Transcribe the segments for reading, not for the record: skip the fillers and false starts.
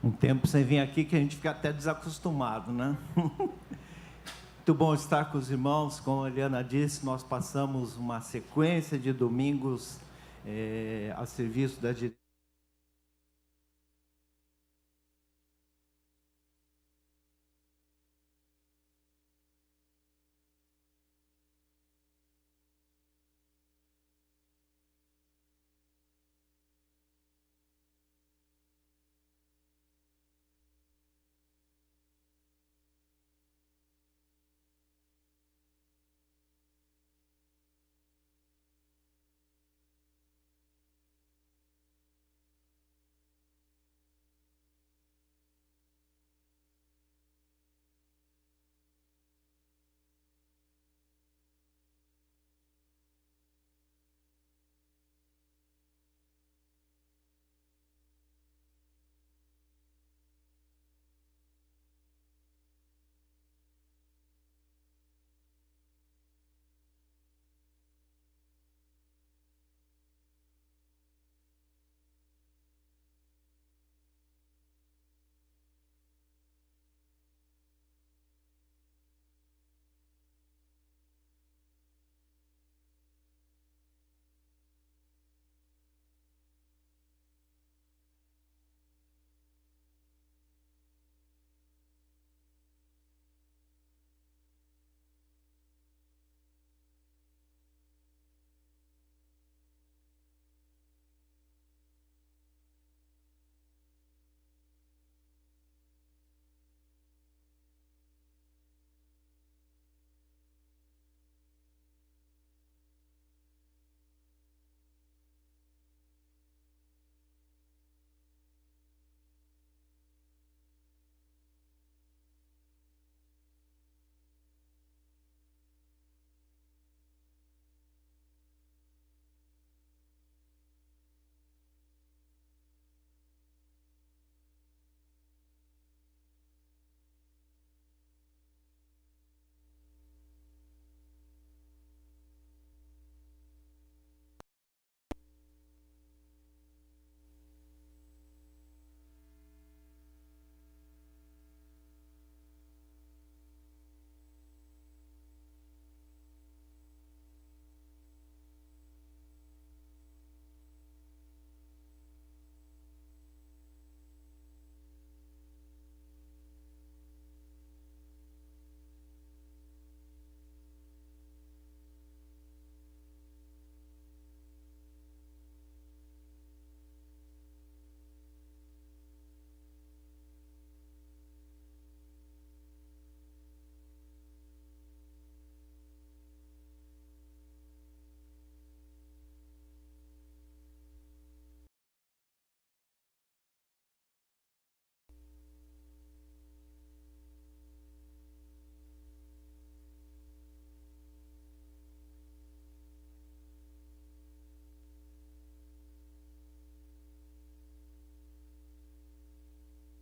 Um tempo sem vir aqui que a gente fica até desacostumado, né? Muito bom estar com os irmãos. Como a Eliana disse, nós passamos uma sequência de domingos a serviço da direção.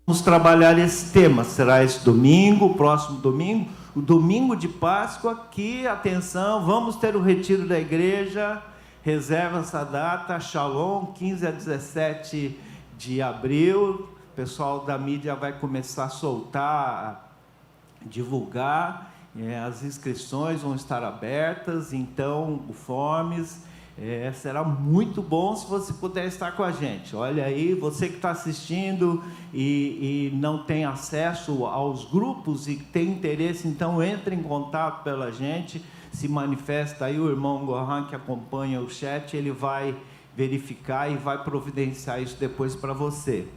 Vamos trabalhar esse tema, será esse domingo, o próximo domingo, o domingo de Páscoa, que, atenção, vamos ter o retiro da igreja, reserva essa data, Shalom, 15 a 17 de abril, o pessoal da mídia vai começar a soltar, divulgar, as inscrições vão estar abertas, então, o forms... será muito bom se você puder estar com a gente. Olha aí, você que está assistindo e não tem acesso aos grupos e tem interesse, então entre em contato pela gente, se manifesta aí, o irmão Gohan que acompanha o chat, ele vai verificar e vai providenciar isso depois para você.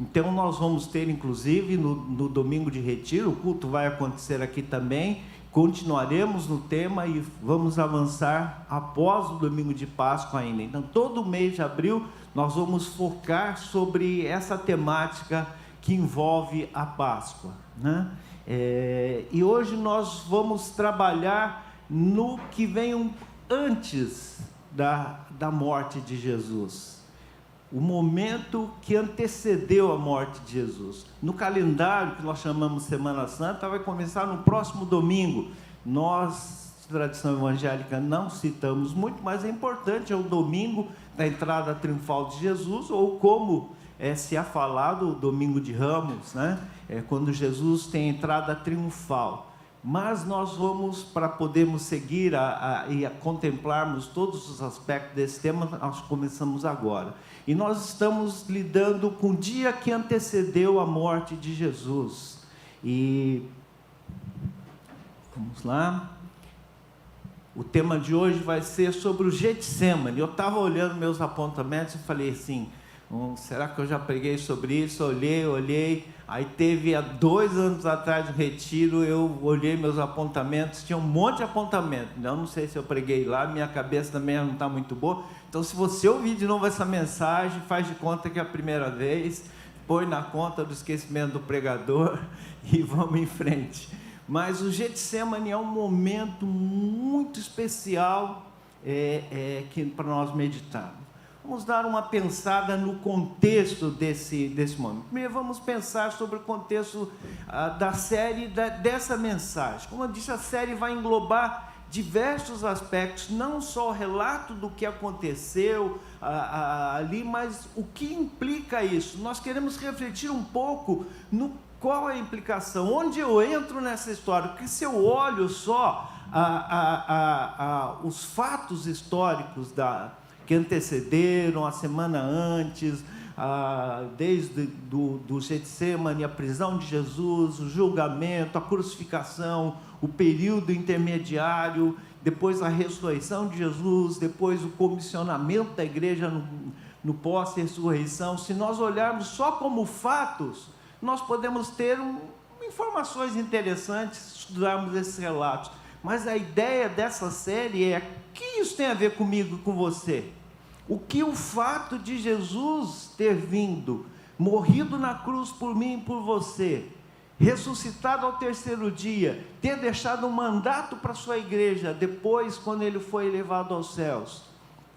Então nós vamos ter, inclusive, no domingo de retiro, o culto vai acontecer aqui também. Continuaremos no tema e vamos avançar após o domingo de Páscoa ainda. Então, todo mês de abril, nós vamos focar sobre essa temática que envolve a Páscoa, né? E hoje nós vamos trabalhar no que vem antes da morte de Jesus. O momento que antecedeu a morte de Jesus. No calendário que nós chamamos Semana Santa, vai começar no próximo domingo. Nós tradição evangélica não citamos muito, mas é importante, é o domingo da entrada triunfal de Jesus, ou como se é falado, o domingo de Ramos, né? É quando Jesus tem a entrada triunfal. Mas nós vamos, para podermos seguir e contemplarmos todos os aspectos desse tema, nós começamos agora. E nós estamos lidando com o dia que antecedeu a morte de Jesus. E vamos lá. O tema de hoje vai ser sobre o Getsemane. Eu estava olhando meus apontamentos e falei assim, será que eu já preguei sobre isso? Olhei. Aí teve há 2 anos atrás um retiro, eu olhei meus apontamentos, tinha um monte de apontamento. Não sei se eu preguei lá, minha cabeça também não está muito boa. Então, se você ouvir de novo essa mensagem, faz de conta que é a primeira vez, põe na conta do esquecimento do pregador e vamos em frente. Mas o Getsemane é um momento muito especial para nós meditarmos. Vamos dar uma pensada no contexto desse momento. Primeiro vamos pensar sobre o contexto da série, dessa mensagem. Como eu disse, a série vai englobar diversos aspectos, não só o relato do que aconteceu ali, mas o que implica isso. Nós queremos refletir um pouco no qual é a implicação, onde eu entro nessa história, porque se eu olho só os fatos históricos que antecederam, a semana antes, desde do Getsemane, a prisão de Jesus, o julgamento, a crucificação, o período intermediário, depois a ressurreição de Jesus, depois o comissionamento da igreja no pós-ressurreição. Se nós olharmos só como fatos, nós podemos ter informações interessantes, estudarmos esses relatos. Mas a ideia dessa série é: o que isso tem a ver comigo e com você? O que o fato de Jesus ter vindo, morrido na cruz por mim e por você, ressuscitado ao 3º dia, ter deixado um mandato para a sua igreja, depois quando ele foi elevado aos céus,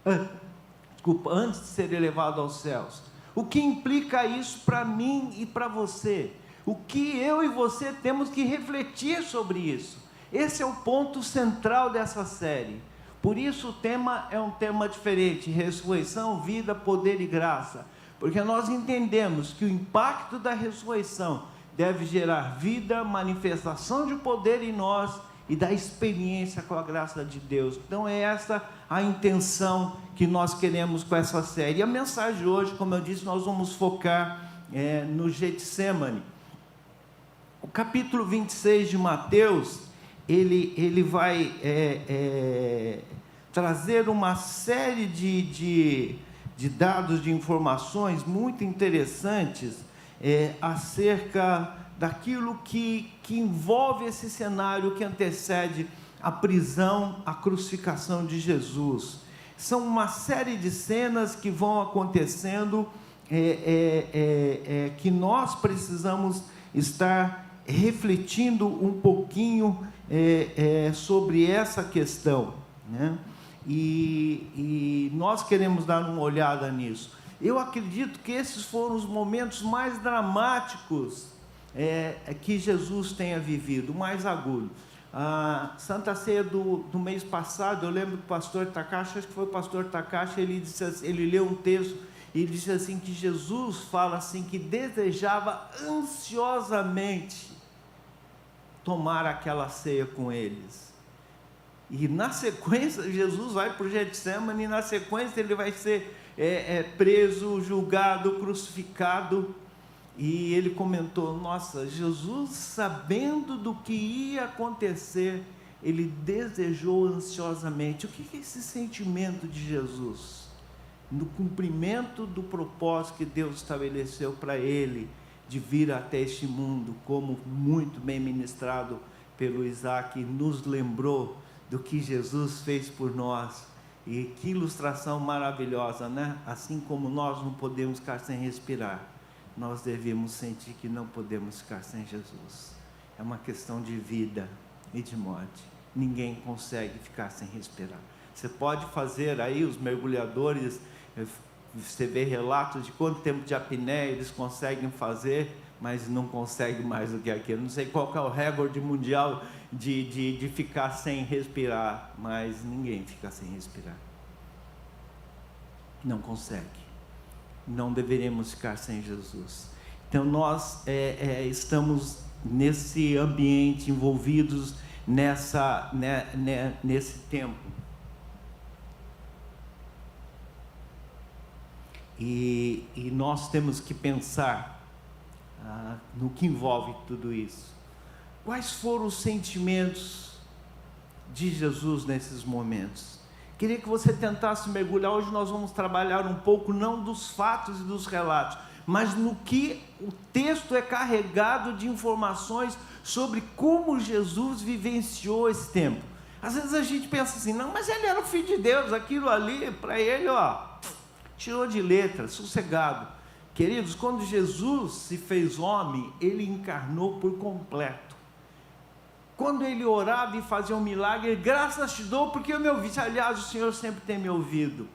antes de ser elevado aos céus, o que implica isso para mim e para você? O que eu e você temos que refletir sobre isso? Esse é o ponto central dessa série. Por isso o tema é um tema diferente: ressurreição, vida, poder e graça. Porque nós entendemos que o impacto da ressurreição deve gerar vida, manifestação de poder em nós e da experiência com a graça de Deus. Então é essa a intenção que nós queremos com essa série. E a mensagem de hoje, como eu disse, nós vamos focar no Getsemane. O capítulo 26 de Mateus, ele vai trazer uma série de dados, de informações muito interessantes acerca daquilo que envolve esse cenário que antecede a prisão, a crucificação de Jesus. São uma série de cenas que vão acontecendo, que nós precisamos estar refletindo um pouquinho sobre essa questão, né? E nós queremos dar uma olhada nisso. Eu acredito que esses foram os momentos mais dramáticos que Jesus tenha vivido, mais agudo. A Santa Ceia do mês passado, eu lembro que o pastor Takashi, acho que foi o pastor Takashi, ele leu um texto e ele disse assim, que Jesus fala assim, que desejava ansiosamente tomar aquela ceia com eles. E na sequência, Jesus vai para o Getsemane, e na sequência ele vai ser preso, julgado, crucificado. E ele comentou, nossa, Jesus, sabendo do que ia acontecer, ele desejou ansiosamente. O que é esse sentimento de Jesus? No cumprimento do propósito que Deus estabeleceu para ele, de vir até este mundo, como muito bem ministrado pelo Isaac, nos lembrou do que Jesus fez por nós. E que ilustração maravilhosa, né? Assim como nós não podemos ficar sem respirar, nós devemos sentir que não podemos ficar sem Jesus. É uma questão de vida e de morte. Ninguém consegue ficar sem respirar. Você pode fazer aí, os mergulhadores Você vê relatos de quanto tempo de apneia eles conseguem fazer, mas não conseguem mais do que aquilo. Não sei qual que é o recorde mundial de ficar sem respirar, mas ninguém fica sem respirar. Não consegue. Não deveremos ficar sem Jesus. Então nós estamos nesse ambiente, envolvidos nesse tempo. E nós temos que pensar no que envolve tudo isso. Quais foram os sentimentos de Jesus nesses momentos? Queria que você tentasse mergulhar. Hoje nós vamos trabalhar um pouco, não dos fatos e dos relatos, mas no que o texto é carregado de informações sobre como Jesus vivenciou esse tempo. Às vezes a gente pensa assim, não, mas ele era o Filho de Deus, aquilo ali, para ele, tirou de letra, sossegado. Queridos, quando Jesus se fez homem, ele encarnou por completo. Quando ele orava e fazia um milagre, graças te dou porque eu me ouvi. Aliás, o Senhor sempre tem me ouvido.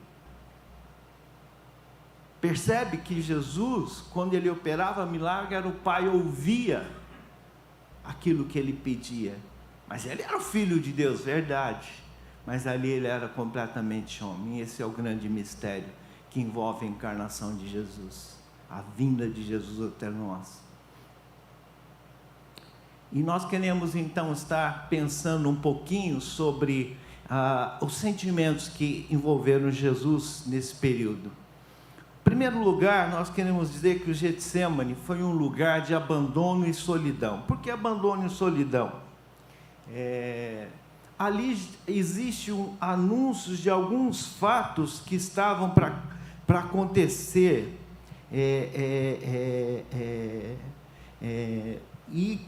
Percebe que Jesus, quando ele operava milagre, era o Pai, ouvia aquilo que ele pedia. Mas ele era o Filho de Deus, verdade. Mas ali ele era completamente homem. Esse é o grande mistério que envolve a encarnação de Jesus, a vinda de Jesus até nós. E nós queremos então estar pensando um pouquinho sobre os sentimentos que envolveram Jesus nesse período. Em primeiro lugar, nós queremos dizer que o Getsemane foi um lugar de abandono e solidão. Por que abandono e solidão? Ali existe anúncios de alguns fatos que estavam para acontecer, e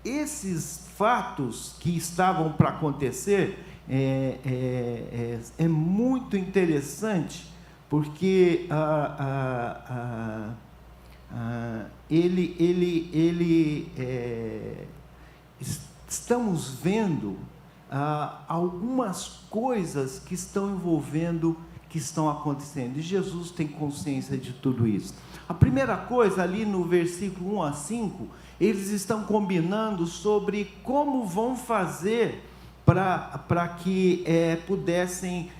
esses fatos que estavam para acontecer é muito interessante, porque estamos vendo algumas coisas que estão envolvendo, que estão acontecendo, e Jesus tem consciência de tudo isso. A primeira coisa, ali no versículo 1 a 5, eles estão combinando sobre como vão fazer para que pudessem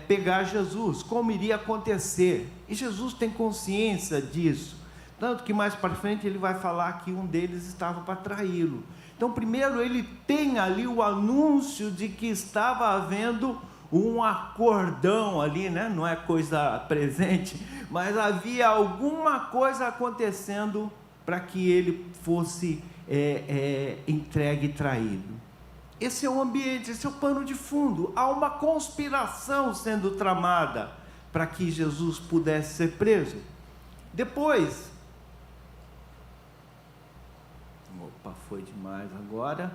pegar Jesus, como iria acontecer, e Jesus tem consciência disso, tanto que mais para frente ele vai falar que um deles estava para traí-lo. Então primeiro ele tem ali o anúncio de que estava havendo um acordão ali, né? Não é coisa presente, mas havia alguma coisa acontecendo para que ele fosse entregue e traído. Esse é o ambiente, esse é o pano de fundo. Há uma conspiração sendo tramada para que Jesus pudesse ser preso. Depois, foi demais agora.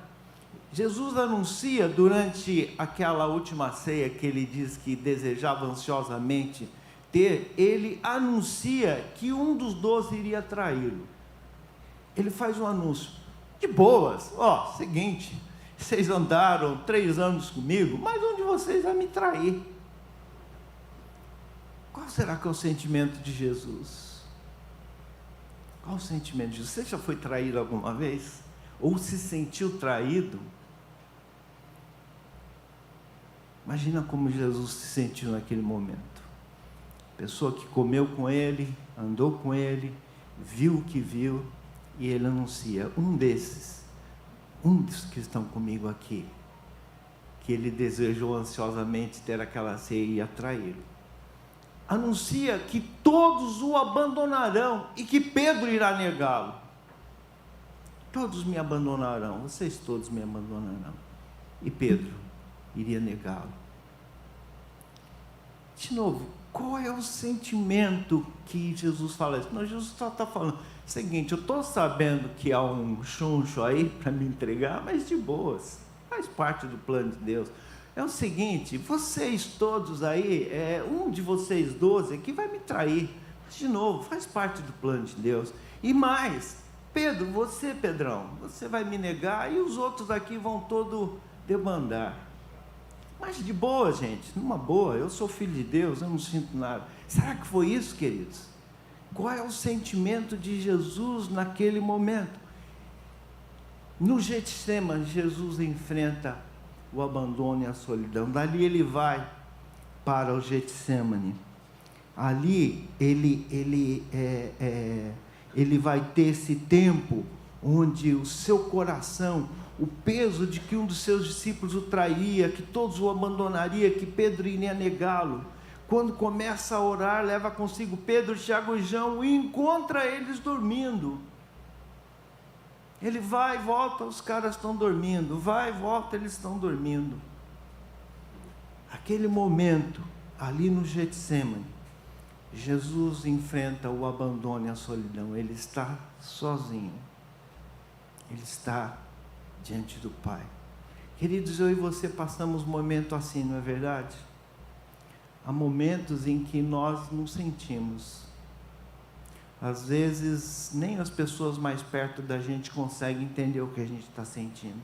Jesus anuncia durante aquela última ceia que ele diz que desejava ansiosamente ter, ele anuncia que um dos 12 iria traí-lo. Ele faz um anúncio, de boas, seguinte, vocês andaram 3 anos comigo, mas um de vocês vai me trair. Qual será que é o sentimento de Jesus? Qual o sentimento de Jesus? Você já foi traído alguma vez? Ou se sentiu traído? Imagina como Jesus se sentiu naquele momento. Pessoa que comeu com ele, andou com ele, viu o que viu, e ele anuncia, um dos que estão comigo aqui, que ele desejou ansiosamente ter aquela ceia e ia traí-lo. Anuncia que todos o abandonarão e que Pedro irá negá-lo. Todos me abandonarão, vocês todos me abandonarão. E Pedro iria negá-lo. De novo, qual é o sentimento que Jesus fala isso? Não, Jesus só está falando, seguinte, eu estou sabendo que há um chuncho aí para me entregar, mas de boas, faz parte do plano de Deus. É o seguinte, vocês todos aí, um de vocês 12 aqui vai me trair, de novo, faz parte do plano de Deus. E mais, Pedro, Pedrão, você vai me negar e os outros aqui vão todo debandar. Mas de boa, gente, numa boa, eu sou filho de Deus, eu não sinto nada. Será que foi isso, queridos? Qual é o sentimento de Jesus naquele momento? No Getsemane, Jesus enfrenta o abandono e a solidão. Dali ele vai para o Getsemane. Ali ele vai ter esse tempo onde o seu coração, o peso de que um dos seus discípulos o traía, que todos o abandonariam, que Pedro iria negá-lo. Quando começa a orar, leva consigo Pedro, Tiago e João e encontra eles dormindo. Ele vai e volta, os caras estão dormindo. Vai e volta, eles estão dormindo. Aquele momento, ali no Getsemane, Jesus enfrenta o abandono e a solidão. Ele está sozinho. Ele está diante do Pai. Queridos, eu e você passamos momentos assim, não é verdade? Há momentos em que nós nos sentimos. Às vezes, nem as pessoas mais perto da gente conseguem entender o que a gente está sentindo.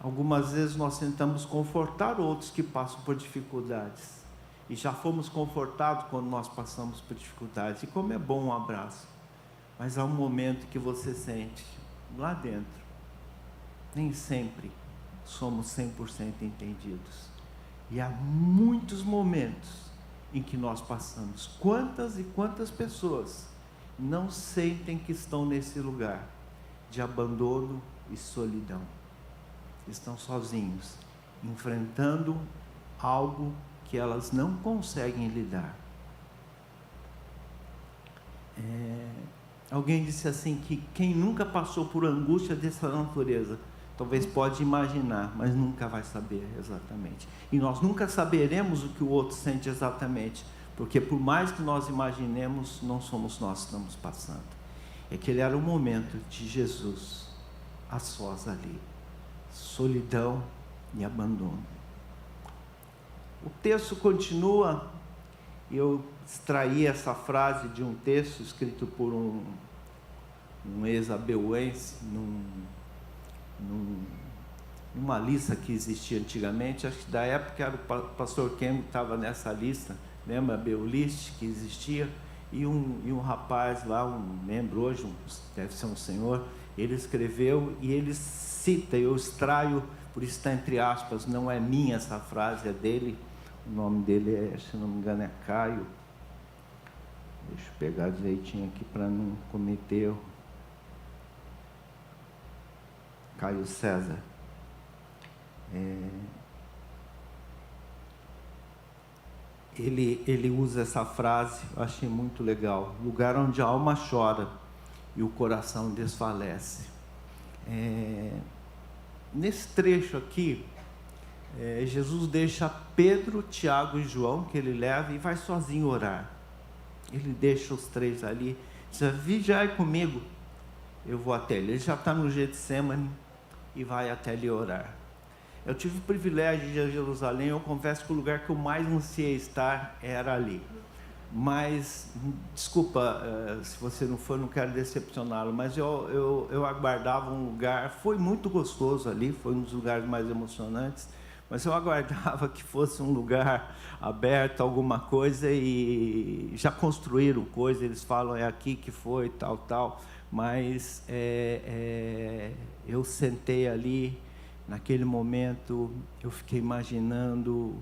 Algumas vezes nós tentamos confortar outros que passam por dificuldades. E já fomos confortados quando nós passamos por dificuldades. E como é bom um abraço. Mas há um momento que você sente, lá dentro, nem sempre somos 100% entendidos. E há muitos momentos em que nós passamos. Quantas e quantas pessoas não sentem que estão nesse lugar de abandono e solidão? Estão sozinhos, enfrentando algo que elas não conseguem lidar. Alguém disse assim, que quem nunca passou por angústia dessa natureza, talvez pode imaginar, mas nunca vai saber exatamente. E nós nunca saberemos o que o outro sente exatamente, porque por mais que nós imaginemos, não somos nós que estamos passando. Aquele era o momento de Jesus, a sós ali, solidão e abandono. O texto continua, e eu extraí essa frase de um texto escrito por um ex-abeuense, numa lista que existia antigamente, acho que da época era o pastor Ken que estava nessa lista, lembra a Beulist que existia, e um rapaz lá, um membro hoje, deve ser um senhor, ele escreveu e ele cita, eu extraio, por isso está entre aspas, não é minha essa frase, é dele, o nome dele é, se não me engano, é Caio. Deixa eu pegar direitinho aqui para não cometer erro. Caio César. Ele usa essa frase, eu achei muito legal. Lugar onde a alma chora e o coração desfalece. Nesse trecho aqui, Jesus deixa Pedro, Tiago e João, que ele leva, e vai sozinho orar. Ele deixa os três ali, diz, vigiai comigo, eu vou até ele. Ele já está no Getsemane e vai até ali orar. Eu tive o privilégio de ir a Jerusalém, eu confesso que o lugar que eu mais ansiei estar era ali. Mas, desculpa, se você não for, não quero decepcioná-lo, mas eu aguardava um lugar, foi muito gostoso ali, foi um dos lugares mais emocionantes, mas eu aguardava que fosse um lugar aberto, alguma coisa, e já construíram coisa, eles falam, é aqui que foi, tal, mas eu sentei ali, naquele momento, eu fiquei imaginando,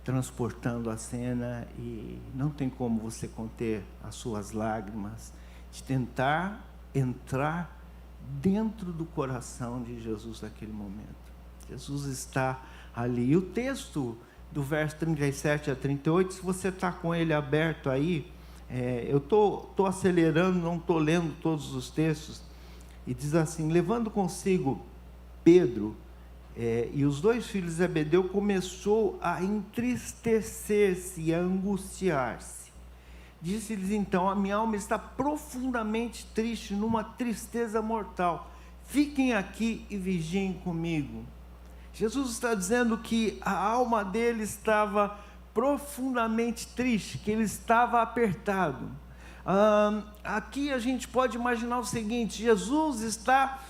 transportando a cena, e não tem como você conter as suas lágrimas, de tentar entrar dentro do coração de Jesus naquele momento. Jesus está ali. E o texto do verso 37 a 38, se você está com ele aberto aí, eu estou acelerando, não estou lendo todos os textos, e diz assim, levando consigo Pedro, e os dois filhos de Zebedeu, começou a entristecer-se e a angustiar-se. Disse-lhes então, a minha alma está profundamente triste, numa tristeza mortal. Fiquem aqui e vigiem comigo. Jesus está dizendo que a alma dele estava profundamente triste, que ele estava apertado. Aqui a gente pode imaginar o seguinte, Jesus está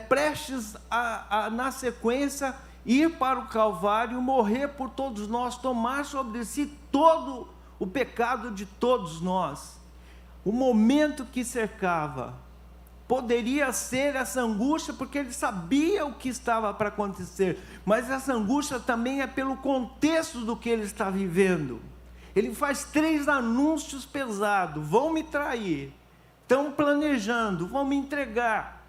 prestes a, na sequência, ir para o Calvário, morrer por todos nós, tomar sobre si todo o pecado de todos nós. O momento que cercava poderia ser essa angústia, porque ele sabia o que estava para acontecer, mas essa angústia também é pelo contexto do que ele está vivendo. Ele faz 3 anúncios pesados: vão me trair, estão planejando, vão me entregar,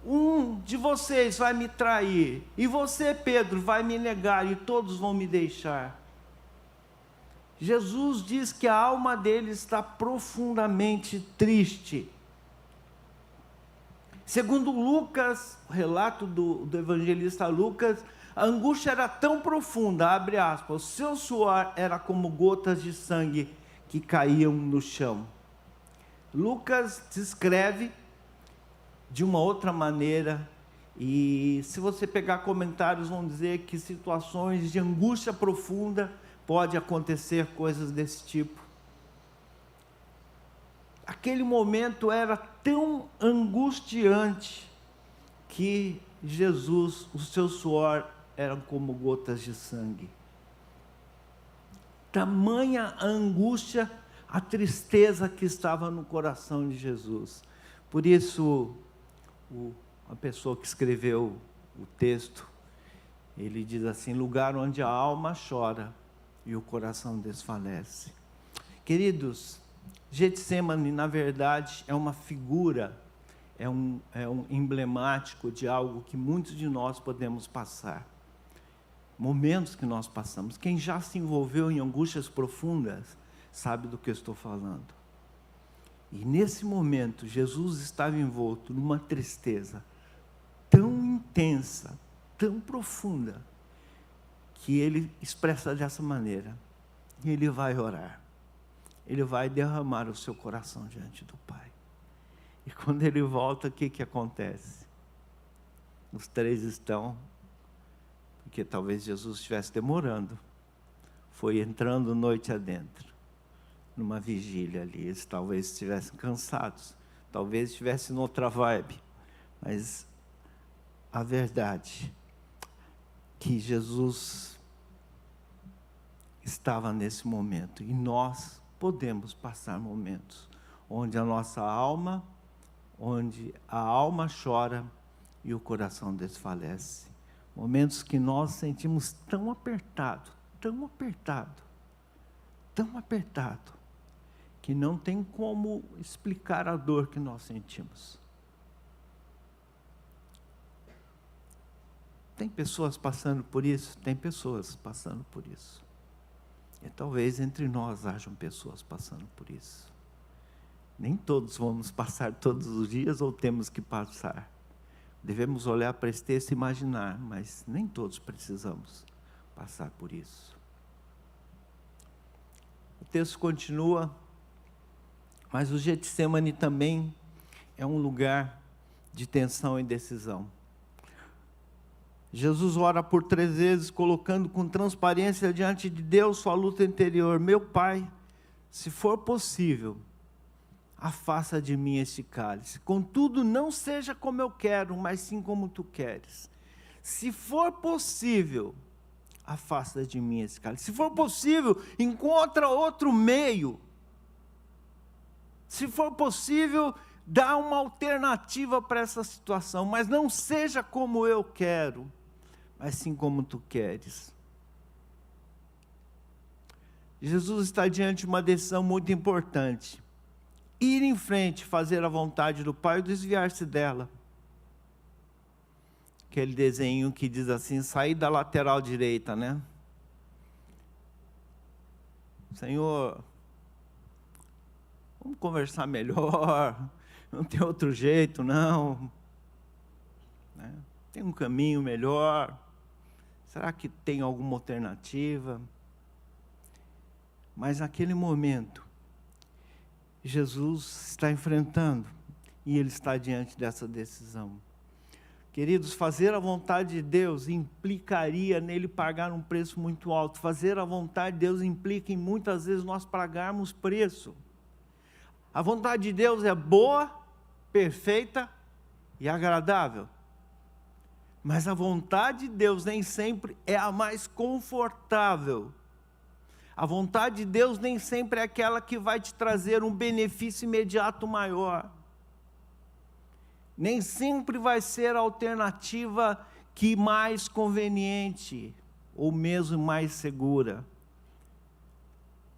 um de vocês vai me trair, e você, Pedro, vai me negar, e todos vão me deixar. Jesus diz que a alma dele está profundamente triste. Segundo Lucas, o relato do evangelista Lucas, a angústia era tão profunda, abre aspas, o seu suor era como gotas de sangue que caíam no chão. Lucas descreve de uma outra maneira, e se você pegar comentários, vão dizer que situações de angústia profunda pode acontecer coisas desse tipo. Aquele momento era tão angustiante que Jesus, o seu suor eram como gotas de sangue. Tamanha a angústia, a tristeza que estava no coração de Jesus. Por isso, a pessoa que escreveu o texto, ele diz assim: lugar onde a alma chora e o coração desfalece. Queridos, Getsemane, na verdade, é uma figura, é um emblemático de algo que muitos de nós podemos passar. Momentos que nós passamos. Quem já se envolveu em angústias profundas, sabe do que eu estou falando. E nesse momento, Jesus estava envolto numa tristeza tão intensa, tão profunda, que ele expressa dessa maneira. E ele vai orar. Ele vai derramar o seu coração diante do Pai. E quando ele volta, o que acontece? Os 3 estão, porque talvez Jesus estivesse demorando, foi entrando noite adentro, numa vigília ali. Eles talvez estivessem cansados, talvez estivessem noutra vibe, mas a verdade que Jesus estava nesse momento, e nós podemos passar momentos onde a nossa alma, onde a alma chora e o coração desfalece. Momentos que nós sentimos tão apertado, tão apertado, tão apertado, que não tem como explicar a dor que nós sentimos. Tem pessoas passando por isso? Tem pessoas passando por isso. E talvez entre nós hajam pessoas passando por isso. Nem todos vamos passar todos os dias, ou temos que passar. Devemos olhar para esse texto e imaginar, mas nem todos precisamos passar por isso. O texto continua, mas o Getsemane também é um lugar de tensão e decisão. Jesus ora por 3 vezes, colocando com transparência diante de Deus sua luta interior. Meu Pai, se for possível, afasta de mim este cálice. Contudo, não seja como eu quero, mas sim como tu queres. Se for possível, afasta de mim esse cálice. Se for possível, encontra outro meio. Se for possível, dá uma alternativa para essa situação, mas não seja como eu quero, mas sim como tu queres. Jesus está diante de uma decisão muito importante: ir em frente, fazer a vontade do Pai ou desviar-se dela. Aquele desenho que diz assim: sair da lateral direita, né? Senhor, vamos conversar melhor, não tem outro jeito não, né? Tem um caminho melhor, será que tem alguma alternativa? Mas naquele momento, Jesus está enfrentando, e Ele está diante dessa decisão. Queridos, fazer a vontade de Deus implicaria nele pagar um preço muito alto. Fazer a vontade de Deus implica em muitas vezes nós pagarmos preço. A vontade de Deus é boa, perfeita e agradável. Mas a vontade de Deus nem sempre é a mais confortável. A vontade de Deus nem sempre é aquela que vai te trazer um benefício imediato maior. Nem sempre vai ser a alternativa que mais conveniente, ou mesmo mais segura.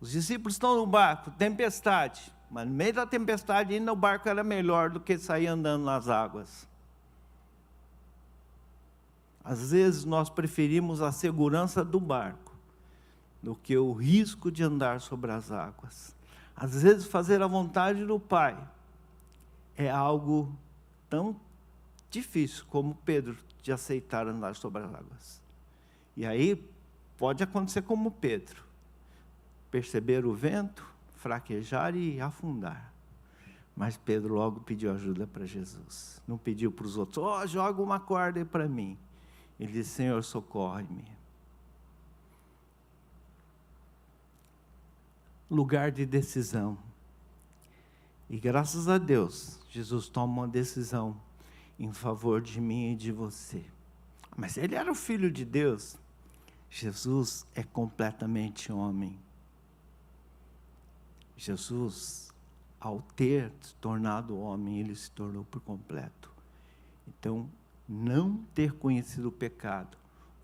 Os discípulos estão no barco, tempestade, mas no meio da tempestade ainda o barco era melhor do que sair andando nas águas. Às vezes nós preferimos a segurança do barco do que o risco de andar sobre as águas. Às vezes fazer a vontade do Pai é algo tão difícil como Pedro de aceitar andar sobre as águas. E aí pode acontecer como Pedro, perceber o vento, fraquejar e afundar. Mas Pedro logo pediu ajuda para Jesus. Não pediu para os outros, joga uma corda aí para mim. Ele disse, Senhor, socorre-me. Lugar de decisão. E graças a Deus, Jesus toma uma decisão em favor de mim e de você. Mas ele era o Filho de Deus. Jesus é completamente homem. Jesus, ao ter se tornado homem, ele se tornou por completo. Então, não ter conhecido o pecado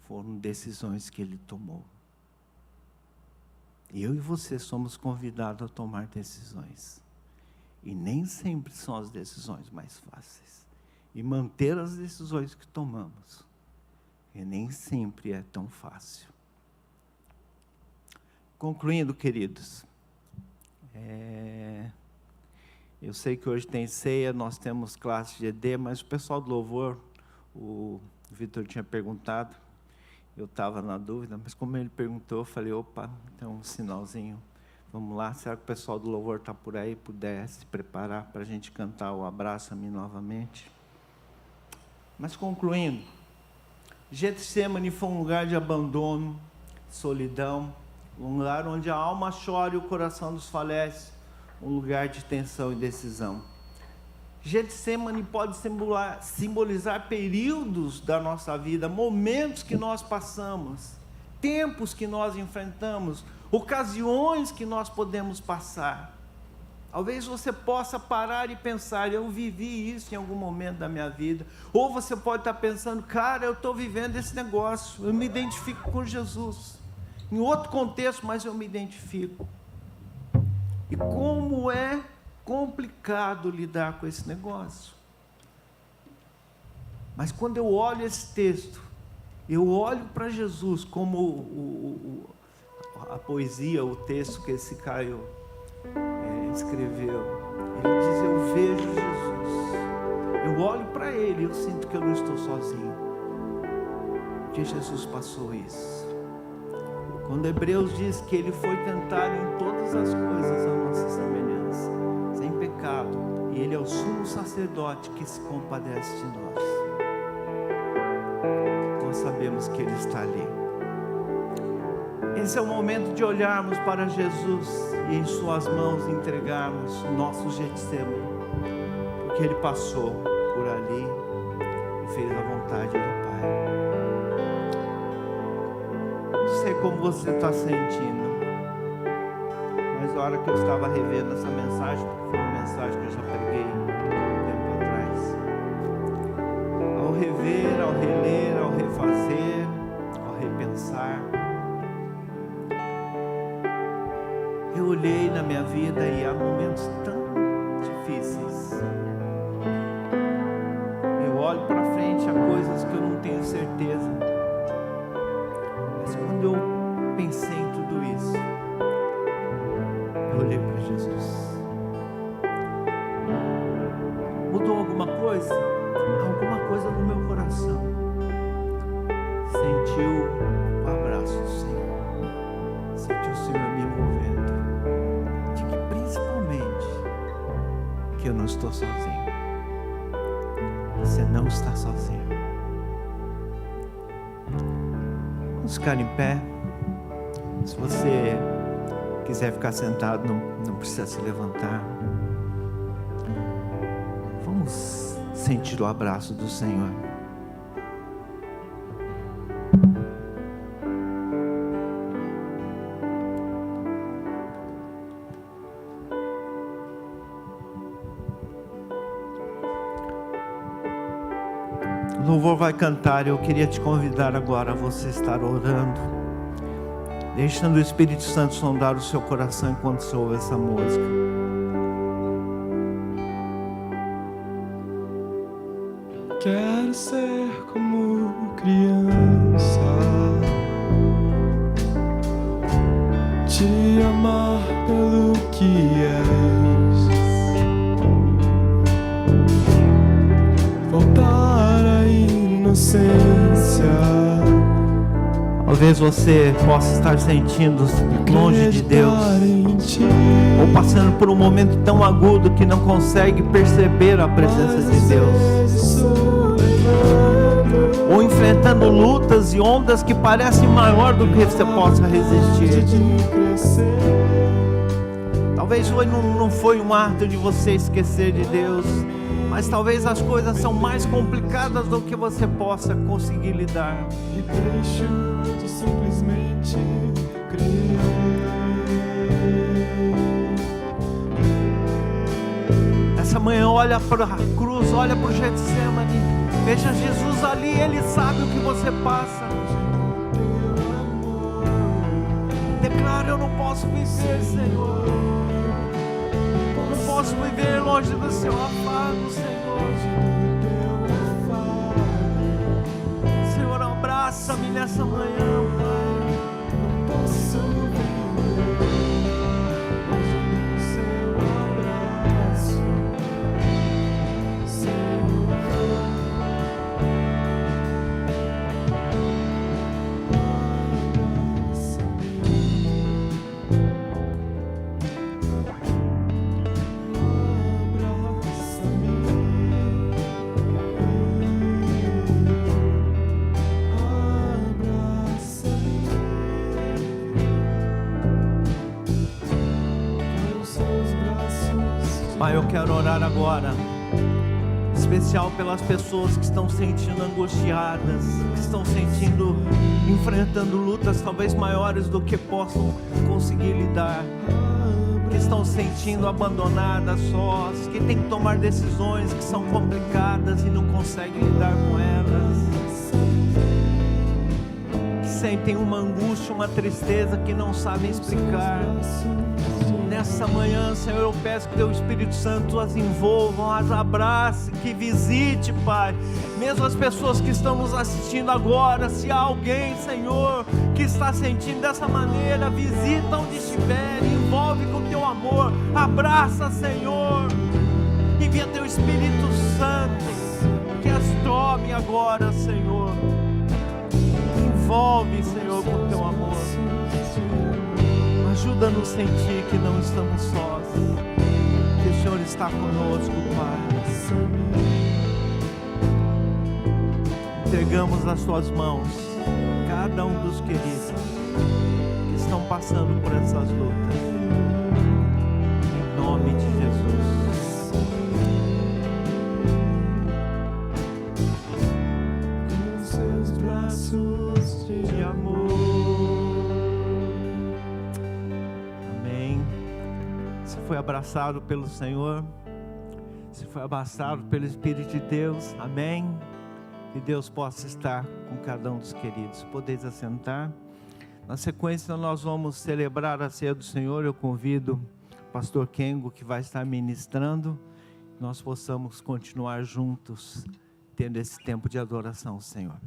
foram decisões que ele tomou. Eu e você somos convidados a tomar decisões. E nem sempre são as decisões mais fáceis. E manter as decisões que tomamos, e nem sempre é tão fácil. Concluindo, queridos, eu sei que hoje tem ceia, nós temos classe de ED, mas o pessoal do louvor, o Vitor tinha perguntado, eu estava na dúvida, mas como ele perguntou, eu falei, opa, tem um sinalzinho, vamos lá, será que o pessoal do louvor está por aí, puder se preparar para a gente cantar o Abraça-me novamente? Mas concluindo, Getsemane foi um lugar de abandono, solidão, um lugar onde a alma chora e o coração desfalece, um lugar de tensão e decisão. Getsemane pode simbolizar períodos da nossa vida, momentos que nós passamos, tempos que nós enfrentamos, ocasiões que nós podemos passar. Talvez você possa parar e pensar, eu vivi isso em algum momento da minha vida. Ou você pode estar pensando, cara, eu estou vivendo esse negócio, eu me identifico com Jesus. Em outro contexto, mas eu me identifico. E como é complicado lidar com esse negócio. Mas quando eu olho esse texto, eu olho para Jesus como a poesia, o texto que esse Caio escreveu. Ele diz, eu vejo Jesus. Eu olho para Ele e eu sinto que eu não estou sozinho. Porque Jesus passou isso. Quando Hebreus diz que Ele foi tentado em todas as coisas à nossa semelhança, sem pecado, e Ele é o sumo sacerdote que se compadece de nós. Nós sabemos que Ele está ali. Esse é o momento de olharmos para Jesus e em suas mãos entregarmos o nosso Getsemane, porque Ele passou por ali e fez a vontade do Pai. Não sei como você está sentindo, mas na hora que eu estava revendo essa mensagem, porque foi uma mensagem que eu já preguei um tempo atrás, ao rever, ao reler, ao refazer, ao repensar, eu olhei na minha vida e há momentos tão difíceis. Eu olho para frente a coisas que eu não tenho certeza. Mas quando eu pensei em tudo isso, eu olhei para Jesus. Mudou alguma coisa? Alguma coisa no meu coração. Sentiu o abraço do Senhor. Sentiu o Senhor me envolvendo. De que principalmente que eu não estou sozinho. Você não está sozinho. Vamos ficar em pé. Se você quiser ficar sentado, não precisa se levantar. Vamos sentir o abraço do Senhor. O louvor vai cantar. Eu queria te convidar agora a você estar orando, deixando o Espírito Santo sondar o seu coração enquanto você ouve essa música. Quero ser como criança, te amar pelo que és, voltar à inocência. Talvez você possa estar sentindo longe de Deus, ou passando por um momento tão agudo que não consegue perceber a presença de Deus, ou enfrentando lutas e ondas que parecem maior do que você possa resistir. Talvez não foi um ato de você esquecer de Deus, mas talvez as coisas são mais complicadas do que você possa conseguir lidar. E deixo de simplesmente crer. Essa manhã olha para a cruz, olha para o Getsemane, veja Jesus ali, Ele sabe o que você passa. Declara: eu não posso viver, Senhor, não posso viver longe do Seu afago, Senhor. Senhor, abraça-me nessa manhã, Pai. Não posso viver longe do Seu abraço, Senhor. Pai, eu quero orar agora, especial pelas pessoas que estão sentindo angustiadas, que estão enfrentando lutas talvez maiores do que possam conseguir lidar, que estão sentindo abandonadas, sós, que têm que tomar decisões que são complicadas e não conseguem lidar com elas, que sentem uma angústia, uma tristeza que não sabem explicar. Nessa manhã, Senhor, eu peço que Teu Espírito Santo as envolva, as abrace, que visite, Pai, mesmo as pessoas que estão nos assistindo agora. Se há alguém, Senhor, que está sentindo dessa maneira, visita onde estiver, envolve com Teu amor, abraça, Senhor, envia Teu Espírito Santo, que as tome agora, Senhor, envolve, Senhor, com Teu amor. Ajuda-nos a sentir que não estamos sós, que o Senhor está conosco, Pai. Entregamos nas Tuas mãos cada um dos queridos que estão passando por essas lutas, em nome de Jesus. Com seus braços de amor. Foi abraçado pelo Senhor, se foi abraçado pelo Espírito de Deus, amém? Que Deus possa estar com cada um dos queridos. Podeis assentar. Na sequência nós vamos celebrar a ceia do Senhor. Eu convido o pastor Kengo, que vai estar ministrando, nós possamos continuar juntos, tendo esse tempo de adoração ao Senhor.